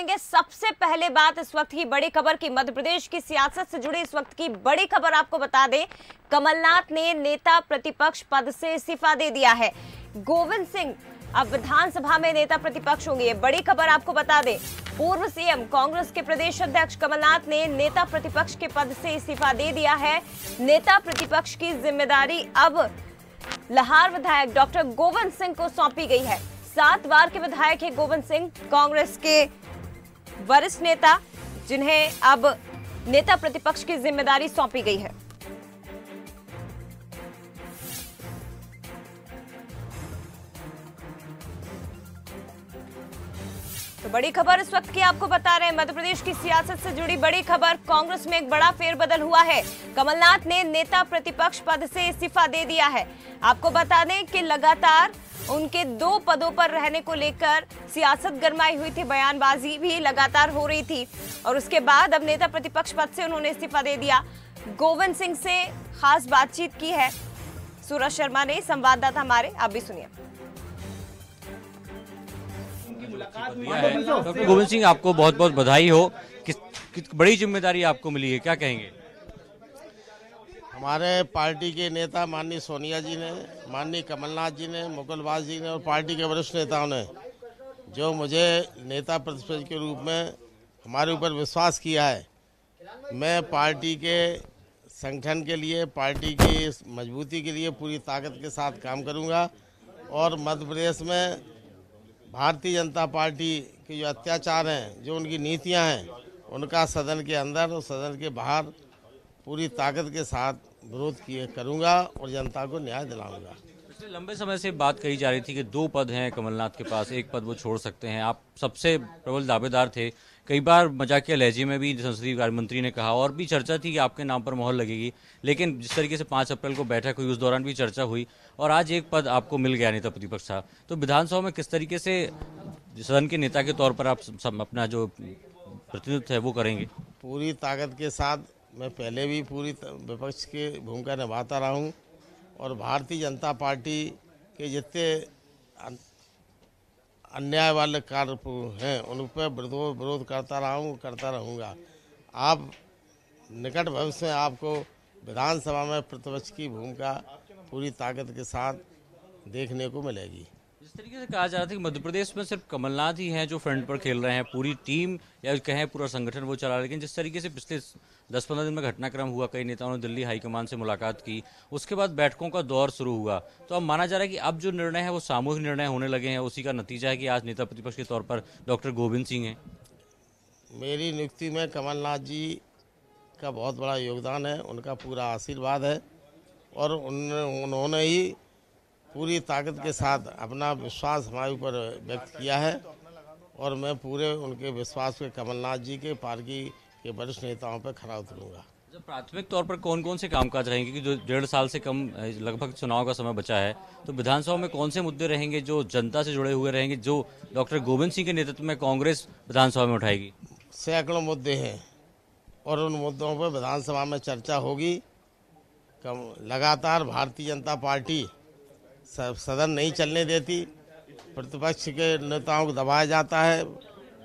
जानेंगे सबसे पहले बात इस वक्त की बड़ी खबर की। मध्य प्रदेश की सियासत से जुड़ी इस वक्त की बड़ी खबर आपको बता दें, कमलनाथ ने नेता प्रतिपक्ष पद से इस्तीफा दे दिया है। गोविंद सिंह अब विधानसभा में नेता प्रतिपक्ष होंगे। ये बड़ी खबर आपको बता दें, पूर्व सीएम कांग्रेस के प्रदेश अध्यक्ष कमलनाथ ने नेता प्रतिपक्ष के पद से इस्तीफा दे दिया है। नेता प्रतिपक्ष की जिम्मेदारी अब लाहौर विधायक डॉक्टर गोविंद सिंह को सौंपी गई है। 7 बार के विधायक हैं गोविंद सिंह, कांग्रेस के वरिष्ठ नेता, जिन्हें अब नेता प्रतिपक्ष की जिम्मेदारी सौंपी गई है। तो बड़ी खबर इस वक्त की आपको बता रहे हैं, मध्य प्रदेश की सियासत से जुड़ी बड़ी खबर। कांग्रेस में एक बड़ा फेरबदल हुआ है। कमलनाथ ने नेता प्रतिपक्ष पद से इस्तीफा दे दिया है। आपको बता दें कि लगातार उनके 2 पदों पर रहने को लेकर सियासत गरमाई हुई थी, बयानबाजी भी लगातार हो रही थी और उसके बाद अब नेता प्रतिपक्ष पद से उन्होंने इस्तीफा दे दिया। गोविंद सिंह से खास बातचीत की है सूरज शर्मा ने, संवाददाता हमारे, आप भी सुनिए। डॉक्टर गोविंद सिंह, आपको बहुत बहुत बधाई हो। किस बड़ी जिम्मेदारी आपको मिली है, क्या कहेंगे? हमारे पार्टी के नेता माननीय सोनिया जी ने, माननीय कमलनाथ जी ने, मुकुलवास जी ने और पार्टी के वरिष्ठ नेताओं ने जो मुझे नेता प्रतिपक्ष के रूप में हमारे ऊपर विश्वास किया है, मैं पार्टी के संगठन के लिए, पार्टी की मजबूती के लिए पूरी ताकत के साथ काम करूंगा और मध्य प्रदेश में भारतीय जनता पार्टी के जो अत्याचार हैं, जो उनकी नीतियां हैं, उनका सदन के अंदर और सदन के बाहर पूरी ताकत के साथ विरोध करूंगा और जनता को न्याय दिलाऊंगा। पिछले लंबे समय से बात कही जा रही थी कि 2 पद हैं कमलनाथ के पास, 1 पद वो छोड़ सकते हैं। आप सबसे प्रबल दावेदार थे। कई बार मजाकिया लहजे में भी संसदीय कार्य मंत्री ने कहा और भी चर्चा थी कि आपके नाम पर मोहर लगेगी, लेकिन जिस तरीके से 5 अप्रैल को बैठक हुई उस दौरान भी चर्चा हुई और आज 1 पद आपको मिल गया नेता प्रतिपक्ष था। तो विधानसभा में किस तरीके से सदन के नेता के तौर पर आप अपना जो प्रतिनिधित्व है वो करेंगे? पूरी ताकत के साथ मैं पहले भी पूरी विपक्ष की भूमिका निभाता रहा हूँ और भारतीय जनता पार्टी के जितने अन्याय वाले कार्य हैं उन पर विरोध करता रहा हूँ, करता रहूँगा। आप निकट भविष्य में आपको विधानसभा में प्रतिपक्ष की भूमिका पूरी ताकत के साथ देखने को मिलेगी। जिस तरीके से कहा जा रहा था कि मध्य प्रदेश में सिर्फ कमलनाथ ही हैं जो फ्रंट पर खेल रहे हैं, पूरी टीम या कहें पूरा संगठन वो चला रहा है, लेकिन जिस तरीके से पिछले 10-15 दिन में घटनाक्रम हुआ, कई नेताओं ने दिल्ली हाईकमान से मुलाकात की, उसके बाद बैठकों का दौर शुरू हुआ, तो अब माना जा रहा है कि अब जो निर्णय है वो सामूहिक निर्णय होने लगे हैं। उसी का नतीजा है कि आज नेता प्रतिपक्ष के तौर पर डॉक्टर गोविंद सिंह हैं। मेरी नियुक्ति में कमलनाथ जी का बहुत बड़ा योगदान है, उनका पूरा आशीर्वाद है और उन्होंने ही पूरी ताकत के साथ अपना विश्वास हमारे ऊपर व्यक्त किया है और मैं पूरे उनके विश्वास पे कमलनाथ जी के पार्टी के वरिष्ठ नेताओं पर खरा उतरूंगा। जब प्राथमिक तौर पर कौन कौन से कामकाज रहेंगे, क्योंकि जो 1.5 साल से कम लगभग चुनाव का समय बचा है, तो विधानसभा में कौन से मुद्दे रहेंगे जो जनता से जुड़े हुए रहेंगे, जो डॉक्टर गोविंद सिंह के नेतृत्व में कांग्रेस विधानसभा में उठाएगी? सैकड़ों मुद्दे हैं और उन मुद्दों पर विधानसभा में चर्चा होगी। लगातार भारतीय जनता पार्टी सदन नहीं चलने देती, प्रतिपक्ष के नेताओं को दबाया जाता है,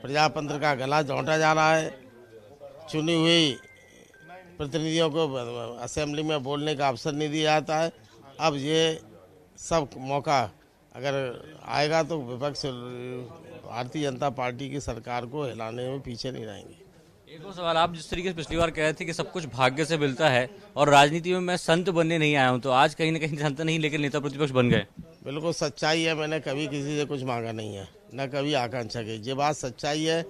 प्रजातंत्र का गला दौड़ा जा रहा है, चुनी हुई प्रतिनिधियों को असेंबली में बोलने का अवसर नहीं दिया जाता है। अब ये सब मौका अगर आएगा तो विपक्ष भारतीय जनता पार्टी की सरकार को हिलाने में पीछे नहीं रहेंगे। एक और सवाल, आप जिस तरीके से पिछली बार कह रहे थे कि सब कुछ भाग्य से मिलता है और राजनीति में मैं संत बनने नहीं आया हूं, तो आज कहीं ना कहीं संत नहीं लेकिन नेता प्रतिपक्ष बन गए। बिल्कुल सच्चाई है, मैंने कभी किसी से कुछ मांगा नहीं है, न कभी आकांक्षा की। ये बात सच्चाई है,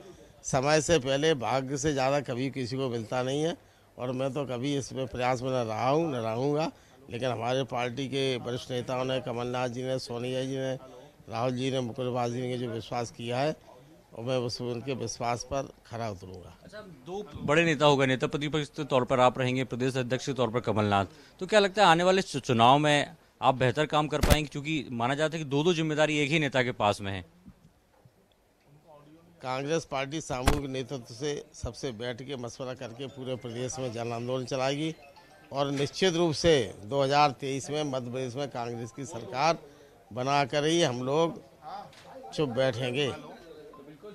समय से पहले भाग्य से ज़्यादा कभी किसी को मिलता नहीं है और मैं तो कभी इसमें प्रयास में न रहा हूँ, न रहूँगा। लेकिन हमारे पार्टी के वरिष्ठ नेताओं ने, कमलनाथ जी ने, सोनिया जी ने, राहुल जी ने, मुकुलवास जी ने जो विश्वास किया है और मैं उनके विश्वास पर खरा उतरूंगा। अच्छा, 2 बड़े नेता हो गए, नेता प्रतिपक्ष के तौर पर आप रहेंगे, प्रदेश अध्यक्ष के तौर पर कमलनाथ, तो क्या लगता है आने वाले चुनाव में आप बेहतर काम कर पाएंगे, क्योंकि माना जाता है कि 2 जिम्मेदारी एक ही नेता के पास में है? कांग्रेस पार्टी सामूहिक नेतृत्व से सबसे बैठ के मशवरा करके पूरे प्रदेश में जन आंदोलन चलाएगी और निश्चित रूप से 2023 में मध्य प्रदेश में कांग्रेस की सरकार बनाकर ही हम लोग चुप बैठेंगे।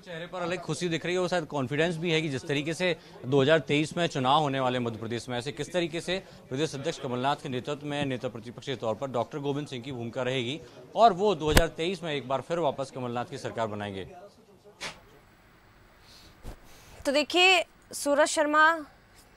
चेहरे पर अलग खुशी दिख रही है और शायद कॉन्फिडेंस भी है कि जिस तरीके से 2023 में चुनाव होने वाले मध्य प्रदेश में, ऐसे किस तरीके से प्रदेश अध्यक्ष कमलनाथ के नेतृत्व में नेता प्रतिपक्ष के तौर पर डॉक्टर गोविंद सिंह की भूमिका रहेगी और वो 2023 में एक बार फिर वापस कमलनाथ की सरकार बनाएंगे। तो देखिए, सूरज शर्मा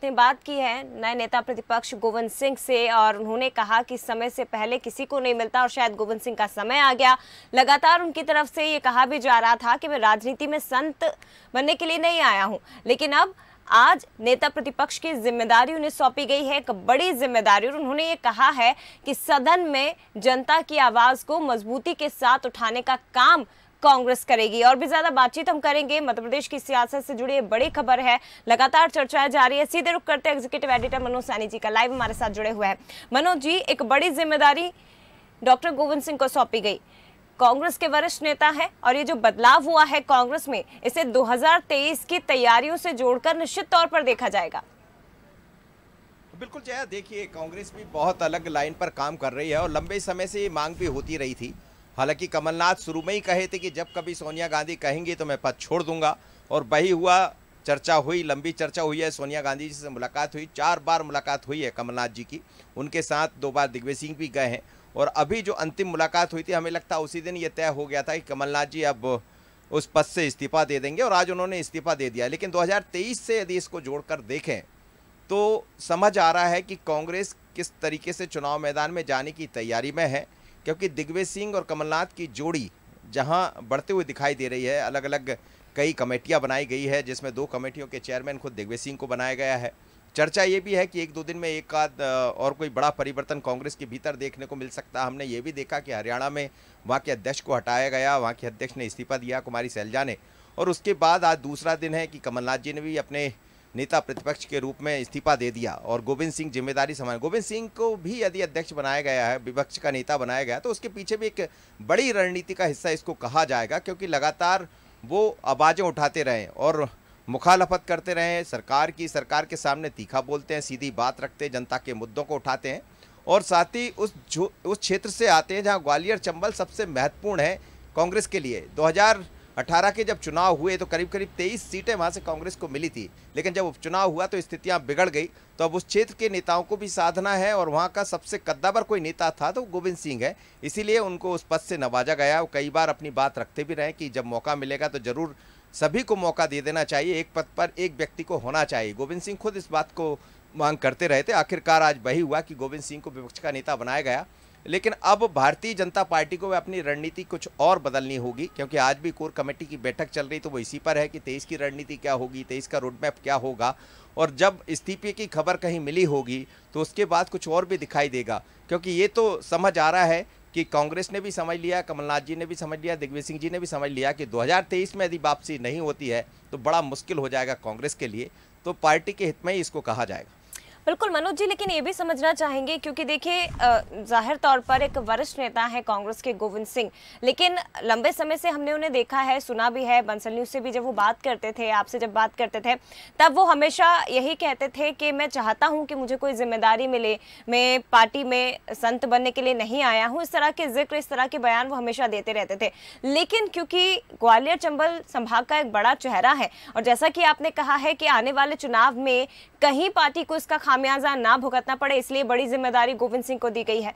ने बात की है नए नेता प्रतिपक्ष गोविंद सिंह से और उन्होंने कहा कि समय से पहले किसी को नहीं मिलता और शायद गोविंद सिंह का समय आ गया। लगातार उनकी तरफ से ये कहा भी जा रहा था कि मैं राजनीति में संत बनने के लिए नहीं आया हूं, लेकिन अब आज नेता प्रतिपक्ष की जिम्मेदारी उन्हें सौंपी गई है, एक बड़ी जिम्मेदारी। और उन्होंने ये कहा है कि सदन में जनता की आवाज को मजबूती के साथ उठाने का काम कांग्रेस करेगी। और भी ज्यादा बातचीत हम करेंगे, मध्य प्रदेश की सियासत से जुड़ी बड़ी खबर है, लगातार चर्चाएं जारी है। सीधे रुख करते हैं एग्जीक्यूटिव एडिटर मनोज सैनी जी का, लाइव हमारे साथ जुड़े हुए हैं। मनोज जी, एक बड़ी जिम्मेदारी डॉक्टर गोविंद सिंह को सौंपी गई, कांग्रेस के वरिष्ठ नेता है और ये जो बदलाव हुआ है कांग्रेस में, इसे 2023 की तैयारियों से जोड़कर निश्चित तौर पर देखा जाएगा। बिल्कुल जया, देखिए कांग्रेस भी बहुत अलग लाइन पर काम कर रही है और लंबे समय से ये मांग भी होती रही थी। हालांकि कमलनाथ शुरू में ही कहे थे कि जब कभी सोनिया गांधी कहेंगी तो मैं पद छोड़ दूंगा, और वही हुआ। चर्चा हुई, लंबी चर्चा हुई है, सोनिया गांधी जी से मुलाकात हुई, 4 बार मुलाकात हुई है कमलनाथ जी की, उनके साथ 2 बार दिग्विजय सिंह भी गए हैं। और अभी जो अंतिम मुलाकात हुई थी, हमें लगता उसी दिन ये तय हो गया था कि कमलनाथ जी अब उस पद से इस्तीफा दे देंगे, और आज उन्होंने इस्तीफा दे दिया। लेकिन 2023 से यदि इसको जोड़कर देखें तो समझ आ रहा है कि कांग्रेस किस तरीके से चुनाव मैदान में जाने की तैयारी में है, क्योंकि दिग्विजय सिंह और कमलनाथ की जोड़ी जहां बढ़ते हुए दिखाई दे रही है। अलग अलग कई कमेटियां बनाई गई है, जिसमें 2 कमेटियों के चेयरमैन खुद दिग्विजय सिंह को बनाया गया है। चर्चा ये भी है कि 1-2 दिन में एक आध और कोई बड़ा परिवर्तन कांग्रेस के भीतर देखने को मिल सकता है। हमने ये भी देखा कि हरियाणा में वहाँ के अध्यक्ष को हटाया गया, वहाँ के अध्यक्ष ने इस्तीफा दिया, कुमारी सैलजा ने, और उसके बाद आज दूसरा दिन है कि कमलनाथ जी ने भी अपने नेता प्रतिपक्ष के रूप में इस्तीफा दे दिया और गोविंद सिंह जिम्मेदारी संभाल। गोविंद सिंह को भी यदि अध्यक्ष बनाया गया है, विपक्ष का नेता बनाया गया, तो उसके पीछे भी एक बड़ी रणनीति का हिस्सा इसको कहा जाएगा, क्योंकि लगातार वो आवाज़ें उठाते रहे और मुखालफत करते रहे सरकार के सामने तीखा बोलते हैं, सीधी बात रखते हैं, जनता के मुद्दों को उठाते हैं, और साथ ही उस क्षेत्र से आते हैं जहाँ ग्वालियर चंबल सबसे महत्वपूर्ण है कांग्रेस के लिए। 2018 के जब चुनाव हुए तो करीब 23 सीटें वहाँ से कांग्रेस को मिली थी, लेकिन जब उपचुनाव हुआ तो स्थितियाँ बिगड़ गई। तो अब उस क्षेत्र के नेताओं को भी साधना है, और वहाँ का सबसे कद्दावर कोई नेता था तो गोविंद सिंह है, इसीलिए उनको उस पद से नवाजा गया। वो कई बार अपनी बात रखते भी रहे कि जब मौका मिलेगा तो जरूर सभी को मौका दे देना चाहिए, एक पद पर एक व्यक्ति को होना चाहिए। गोविंद सिंह खुद इस बात को मांग करते रहे थे। आखिरकार आज वही हुआ कि गोविंद सिंह को विपक्ष का नेता बनाया गया। लेकिन अब भारतीय जनता पार्टी को अपनी रणनीति कुछ और बदलनी होगी, क्योंकि आज भी कोर कमेटी की बैठक चल रही, तो वो इसी पर है कि 23 की रणनीति क्या होगी, 23 का रोड मैप क्या होगा। और जब इस्तीफे की खबर कहीं मिली होगी तो उसके बाद कुछ और भी दिखाई देगा, क्योंकि ये तो समझ आ रहा है कि कांग्रेस ने भी समझ लिया, कमलनाथ जी ने भी समझ लिया, दिग्विजय सिंह जी ने भी समझ लिया कि 2023 में यदि वापसी नहीं होती है तो बड़ा मुश्किल हो जाएगा कांग्रेस के लिए। तो पार्टी के हित में ही इसको कहा जाएगा। बिल्कुल मनोज जी, लेकिन ये भी समझना चाहेंगे क्योंकि देखिए जाहिर तौर पर एक वरिष्ठ नेता है कांग्रेस के गोविंद सिंह, लेकिन लंबे समय से हमने उन्हें देखा है, सुना भी है, बंसल न्यूज से भी जब वो बात करते थे, आपसे जब बात करते थे, तब वो हमेशा यही कहते थे कि मैं चाहता हूं कि मुझे कोई जिम्मेदारी मिले, मैं पार्टी में संत बनने के लिए नहीं आया हूं। इस तरह के जिक्र, इस तरह के बयान वो हमेशा देते रहते थे। लेकिन क्योंकि ग्वालियर चंबल संभाग का एक बड़ा चेहरा है और जैसा कि आपने कहा है कि आने वाले चुनाव में कहीं पार्टी को इसका खामियाजा ना भुगतना पड़े, इसलिए बड़ी जिम्मेदारी गोविंद सिंह को दी गई है।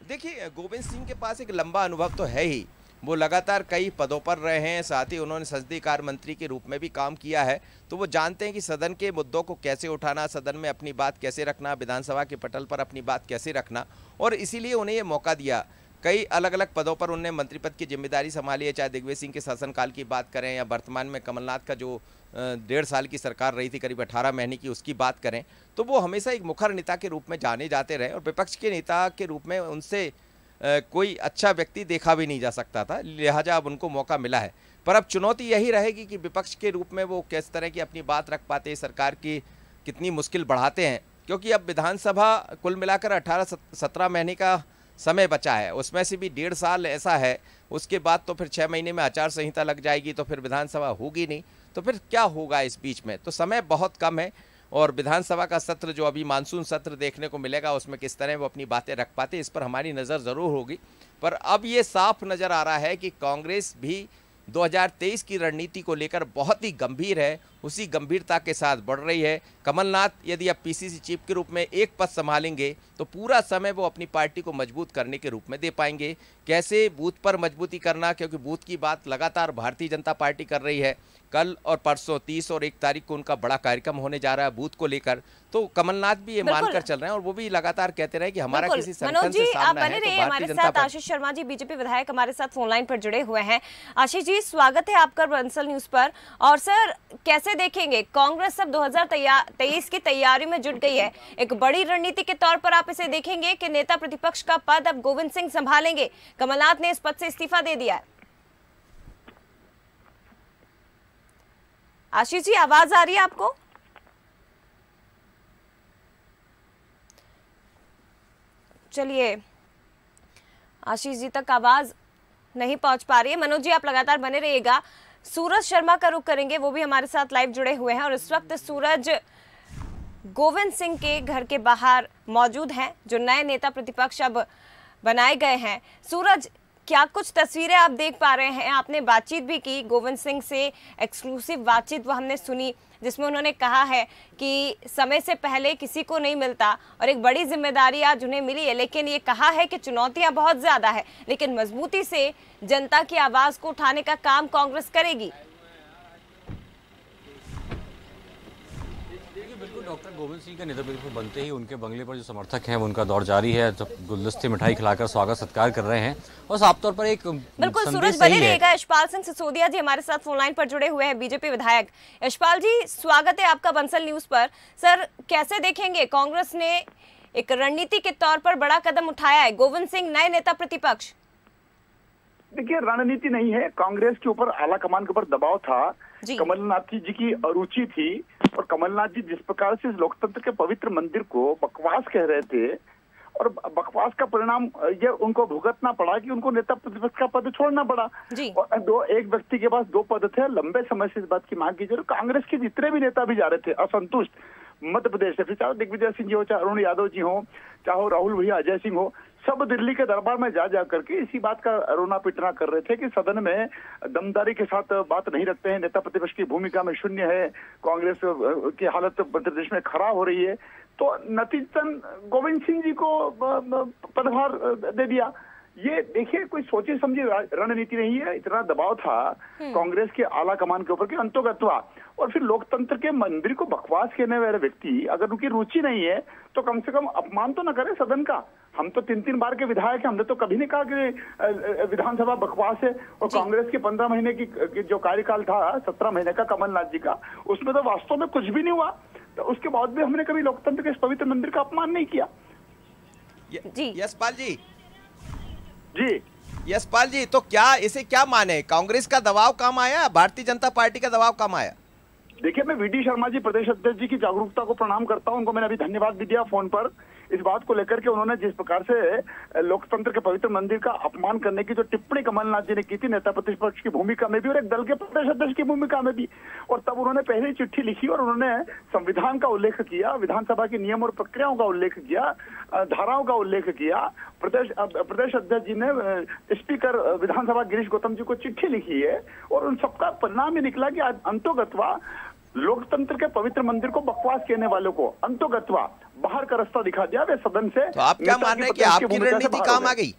देखिए, गोविंद सिंह के पास एक लंबा अनुभव तो है ही, वो लगातार कई पदों पर रहे हैं, साथ ही उन्होंने संसदीय कार्य मंत्री के रूप में भी काम किया है, तो वो जानते हैं कि सदन के मुद्दों को कैसे उठाना, सदन में अपनी बात कैसे रखना, विधानसभा के पटल पर अपनी बात कैसे रखना, और इसीलिए उन्हें ये मौका दिया। कई अलग अलग पदों पर उन्होंने मंत्री पद की जिम्मेदारी संभाली है, चाहे दिग्विजय सिंह के शासनकाल की बात करें या वर्तमान में कमलनाथ का जो 1.5 साल की सरकार रही थी, करीब 18 महीने की, उसकी बात करें, तो वो हमेशा एक मुखर नेता के रूप में जाने जाते रहे और विपक्ष के नेता के रूप में उनसे कोई अच्छा व्यक्ति देखा भी नहीं जा सकता था, लिहाजा अब उनको मौका मिला है। पर अब चुनौती यही रहेगी कि विपक्ष के रूप में वो किस तरह की अपनी बात रख पाते, सरकार की कितनी मुश्किल बढ़ाते हैं, क्योंकि अब विधानसभा कुल मिलाकर 18-17 महीने का समय बचा है, उसमें से भी 1.5 साल ऐसा है, उसके बाद तो फिर 6 महीने में आचार संहिता लग जाएगी, तो फिर विधानसभा होगी नहीं, तो फिर क्या होगा इस बीच में। तो समय बहुत कम है और विधानसभा का सत्र जो अभी मानसून सत्र देखने को मिलेगा, उसमें किस तरह वो अपनी बातें रख पाते, इस पर हमारी नज़र ज़रूर होगी। पर अब ये साफ नज़र आ रहा है कि कांग्रेस भी 2023 की रणनीति को लेकर बहुत ही गंभीर है, उसी गंभीरता के साथ बढ़ रही है। कमलनाथ यदि अब पीसीसी चीफ के रूप में एक पद संभालेंगे तो पूरा समय वो अपनी पार्टी को मजबूत करने के रूप में दे पाएंगे। कैसे बूथ पर मजबूती करना, क्योंकि बूथ की बात लगातार भारतीय जनता पार्टी कर रही है। कल और परसों 30 और 1 तारीख को उनका बड़ा कार्यक्रम होने जा रहा है बूथ को लेकर, तो कमलनाथ भी ये मानकर चल रहे हैं और वो भी लगातार कहते रहे कि हमारा किसी संगठन से सामना है तो हमारे साथ आशीष शर्मा जी बीजेपी विधायक हमारे साथ फोन लाइन पर जुड़े हुए हैं। आशीष जी, स्वागत है आपका बंसल न्यूज पर। और सर, कैसे देखेंगे, कांग्रेस अब 2023 की तैयारी में जुट गई है, एक बड़ी रणनीति के तौर पर आप इसे देखेंगे कि नेता प्रतिपक्ष का पद अब गोविंद सिंह संभालेंगे, कमलनाथ ने इस पद से इस्तीफा दे दिया है। आशीष जी, आवाज आ रही है आपको? चलिए, आशीष जी तक आवाज नहीं पहुंच पा रही है। मनोज जी, आप लगातार बने रहिएगा। सूरज शर्मा का रुख करेंगे, वो भी हमारे साथ लाइव जुड़े हुए हैं और इस वक्त सूरज गोविंद सिंह के घर के बाहर मौजूद हैं, जो नए नेता प्रतिपक्ष अब बनाए गए हैं। सूरज, क्या कुछ तस्वीरें आप देख पा रहे हैं? आपने बातचीत भी की गोविंद सिंह से, एक्सक्लूसिव बातचीत वो हमने सुनी, जिसमें उन्होंने कहा है कि समय से पहले किसी को नहीं मिलता और एक बड़ी जिम्मेदारी आज उन्हें मिली है, लेकिन ये कहा है कि चुनौतियां बहुत ज्यादा है, लेकिन मजबूती से जनता की आवाज को उठाने का काम कांग्रेस करेगी। बिल्कुल, डॉक्टर गोविंद सिंह का नेतृत्व बनते ही उनके बंगले पर जो समर्थक हैं उनका दौर जारी है, जब गुलदस्ते मिठाई खिलाकर स्वागत सत्कार कर रहे हैं और साफ तौर पर एक बिल्कुल सूरज बने रहेगा। यशपाल सिंह सिसोदिया जी हमारे साथ फोन लाइन पर जुड़े हुए हैं, बीजेपी विधायक। यशपाल जी, स्वागत है आपका बंसल न्यूज पर। सर, कैसे देखेंगे, कांग्रेस ने एक रणनीति के तौर पर बड़ा कदम उठाया है, गोविंद सिंह नए नेता प्रतिपक्ष। देखिए, रणनीति नहीं है, कांग्रेस के ऊपर आला कमान के ऊपर दबाव था, कमलनाथ जी की अरुचि थी और कमलनाथ जी जिस प्रकार से लोकतंत्र के पवित्र मंदिर को बकवास कह रहे थे और बकवास का परिणाम ये उनको भुगतना पड़ा कि उनको नेता प्रतिपक्ष का पद छोड़ना पड़ा। और एक व्यक्ति के पास 2 पद थे, लंबे समय से इस बात की मांग की जा रही। कांग्रेस के जितने भी नेता भी जा रहे थे असंतुष्ट, मध्य प्रदेश से, फिर चाहे दिग्विजय सिंह जी हो, चाहे अरुण यादव जी हो, चाहे राहुल भैया अजय सिंह हो, सब दिल्ली के दरबार में जा करके इसी बात का रोना पिटना कर रहे थे कि सदन में दमदारी के साथ बात नहीं रखते हैं, नेता प्रतिपक्ष की भूमिका में शून्य है, कांग्रेस की हालत मध्य प्रदेश में खराब हो रही है। तो नतीजतन गोविंद सिंह जी को पदभार दे दिया। ये देखिए, कोई सोची समझी रणनीति नहीं है, इतना दबाव था कांग्रेस के आला कमान के ऊपर कि अंतोगत्वा, और फिर लोकतंत्र के मंदिर को बकवास कहने वाले व्यक्ति अगर उनकी रुचि नहीं है तो कम से कम अपमान तो न करे सदन का। हम तो 3-3 बार के विधायक हैं, हमने तो कभी नहीं कहा कि विधानसभा बकवास है। और कांग्रेस के 15 महीने की जो कार्यकाल था, 17 महीने का कमलनाथ जी का, उसमें तो वास्तव में कुछ भी नहीं हुआ। तो उसके बाद भी हमने कभी लोकतंत्र के इस पवित्र मंदिर का अपमान नहीं किया। यशपाल जी, यशपाल जी, तो क्या इसे क्या माने, कांग्रेस का दबाव काम आया, भारतीय जनता पार्टी का दबाव काम आया? देखिए, मैं वीडी शर्मा जी प्रदेश अध्यक्ष जी की जागरूकता को प्रणाम करता हूं, उनको मैंने अभी धन्यवाद भी दिया फोन पर, इस बात को लेकर के उन्होंने जिस प्रकार से लोकतंत्र के पवित्र मंदिर का अपमान करने की जो टिप्पणी कमलनाथ जी ने की थी नेता प्रतिपक्ष की भूमिका में भी और एक दल के प्रदेश अध्यक्ष की भूमिका में भी, और तब उन्होंने पहले चिट्ठी लिखी और उन्होंने संविधान का उल्लेख किया, विधानसभा के नियम और प्रक्रियाओं का उल्लेख किया, धाराओं का उल्लेख किया। प्रदेश अध्यक्ष जी ने स्पीकर विधानसभा गिरीश गौतम जी को चिट्ठी लिखी है और उन सबका परिणाम ये निकला कि अंतोगत्वा लोकतंत्र के पवित्र मंदिर को बकवास कहने वालों को अंतोगत्वा बाहर का रास्ता दिखा दिया वे सदन से। तो आप क्या मान रहे हैं कि आपकी रणनीति काम आ गई?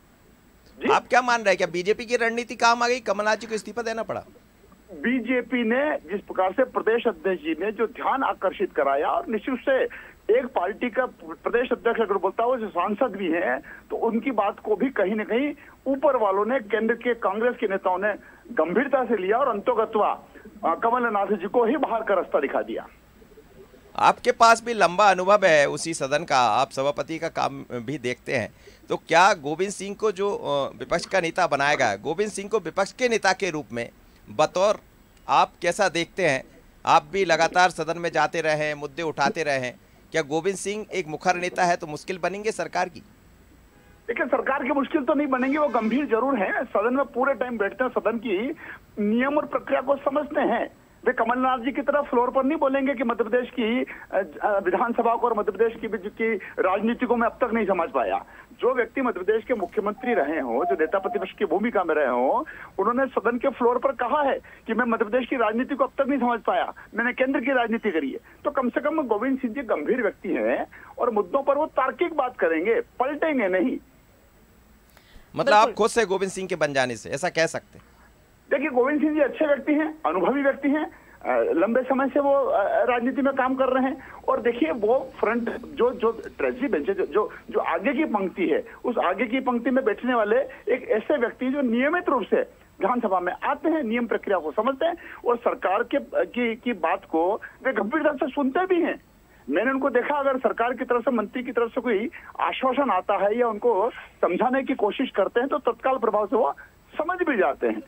आप क्या मान रहे हैं, क्या बीजेपी की रणनीति काम आ गई, कमलनाथ जी को इस्तीफा देना पड़ा? बीजेपी ने जिस प्रकार से प्रदेश अध्यक्ष जी ने जो ध्यान आकर्षित कराया, और निश्चित रूप से एक पार्टी का प्रदेश अध्यक्ष अगर बोलता हो, जो सांसद भी हैं, तो उनकी बात को भी कहीं न कहीं ऊपर वालों ने, केंद्र के कांग्रेस के नेताओं ने गंभीरता से लिया और अंतोगत्वा कमलनाथ जी को ही बाहर का रास्ता दिखा दिया। आपके पास भी लंबा अनुभव है उसी सदन का, आप सभापति का काम भी देखते हैं, तो क्या गोविंद सिंह को जो विपक्ष का नेता बनाया गया, गोविंद सिंह को विपक्ष के नेता के रूप में बतौर आप कैसा देखते हैं? आप भी लगातार सदन में जाते रहे हैं, मुद्दे उठाते रहे हैं, क्या गोविंद सिंह एक मुखर नेता है तो मुश्किल बनेंगे सरकार की? देखिए, सरकार की मुश्किल तो नहीं बनेंगे, वो गंभीर जरूर है, सदन में पूरे टाइम बैठते हैं, सदन की नियम और प्रक्रिया को समझते हैं, वे कमलनाथ जी की तरह फ्लोर पर नहीं बोलेंगे कि मध्य प्रदेश की विधानसभा को और मध्य प्रदेश की राजनीति को मैं अब तक नहीं समझ पाया। जो व्यक्ति मध्य प्रदेश के मुख्यमंत्री रहे हो, जो नेता प्रतिपक्ष की भूमिका में रहे हो, उन्होंने सदन के फ्लोर पर कहा है कि मैं मध्य प्रदेश की राजनीति को अब तक नहीं समझ पाया, मैंने केंद्र की राजनीति करी है। तो कम से कम गोविंद सिंह जी गंभीर व्यक्ति हैं और मुद्दों पर वो तार्किक बात करेंगे, पलटेंगे नहीं। मतलब आप खुश है गोविंद सिंह के बन जाने से, ऐसा कह सकते हैं? देखिए, गोविंद सिंह जी अच्छे व्यक्ति हैं, अनुभवी व्यक्ति हैं, लंबे समय से वो राजनीति में काम कर रहे हैं। और देखिए, वो फ्रंट जो ट्रेजरी बेंच है, जो आगे की पंक्ति है, उस आगे की पंक्ति में बैठने वाले एक ऐसे व्यक्ति जो नियमित रूप से विधानसभा में आते हैं, नियम प्रक्रिया को समझते हैं और सरकार की बात को वे गंभीरता से सुनते भी हैं। मैंने उनको देखा, अगर सरकार की तरफ से, मंत्री की तरफ से कोई आश्वासन आता है या उनको समझाने की कोशिश करते हैं तो तत्काल प्रभाव से वो समझ भी जाते हैं।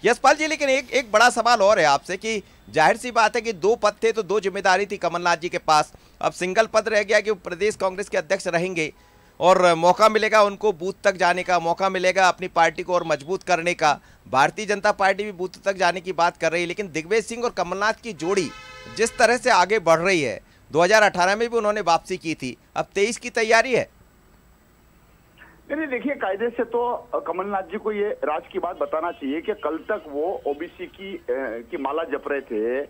यशपाल जी, लेकिन एक बड़ा सवाल और है आपसे कि जाहिर सी बात है कि 2 पद थे तो 2 जिम्मेदारी थी कमलनाथ जी के पास। अब सिंगल पद रह गया कि प्रदेश कांग्रेस के अध्यक्ष रहेंगे और मौका मिलेगा उनको बूथ तक जाने का, मौका मिलेगा अपनी पार्टी को और मजबूत करने का। भारतीय जनता पार्टी भी बूथ तक जाने की बात कर रही है, लेकिन दिग्विजय सिंह और कमलनाथ की जोड़ी जिस तरह से आगे बढ़ रही है, 2018 में भी उन्होंने वापसी की थी, अब 23 की तैयारी है। नहीं, देखिए, कायदे से तो कमलनाथ जी को ये राज की बात बताना चाहिए कि कल तक वो ओबीसी की माला जप रहे थे,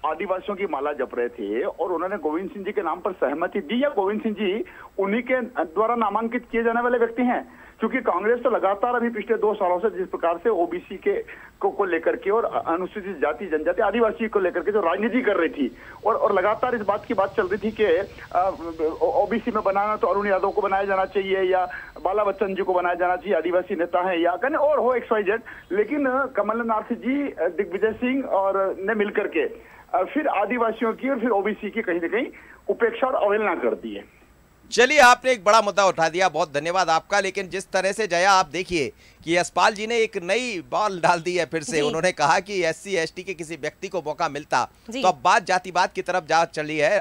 आदिवासियों की माला जप रहे थे और उन्होंने गोविंद सिंह जी के नाम पर सहमति दी, या गोविंद सिंह जी उन्हीं के द्वारा नामांकित किए जाने वाले व्यक्ति हैं। क्योंकि कांग्रेस तो लगातार अभी पिछले 2 सालों से जिस प्रकार से ओबीसी को लेकर के और अनुसूचित जाति जनजाति आदिवासी को लेकर के जो राजनीति कर रही थी और लगातार इस बात की बात चल रही थी कि ओबीसी में बनाना तो अरुण यादव को बनाया जाना चाहिए या बाला बच्चन जी को बनाया जाना चाहिए, आदिवासी नेता है या कहीं और हो XYZ। लेकिन कमलनाथ जी, दिग्विजय सिंह और ने मिलकर के फिर आदिवासियों की और फिर ओबीसी की कहीं ना कहीं उपेक्षा और अवहेलना कर दी है। चलिए, आपने एक बड़ा मुद्दा उठा दिया, बहुत धन्यवाद आपका। लेकिन जिस तरह से जया, आप देखिए कि यशपाल जी ने एक नई बॉल डाल दी है फिर से। उन्होंने कहा कि SC ST के किसी व्यक्ति को मौका मिलता तो अब बात जातिवाद की तरफ जा चली है।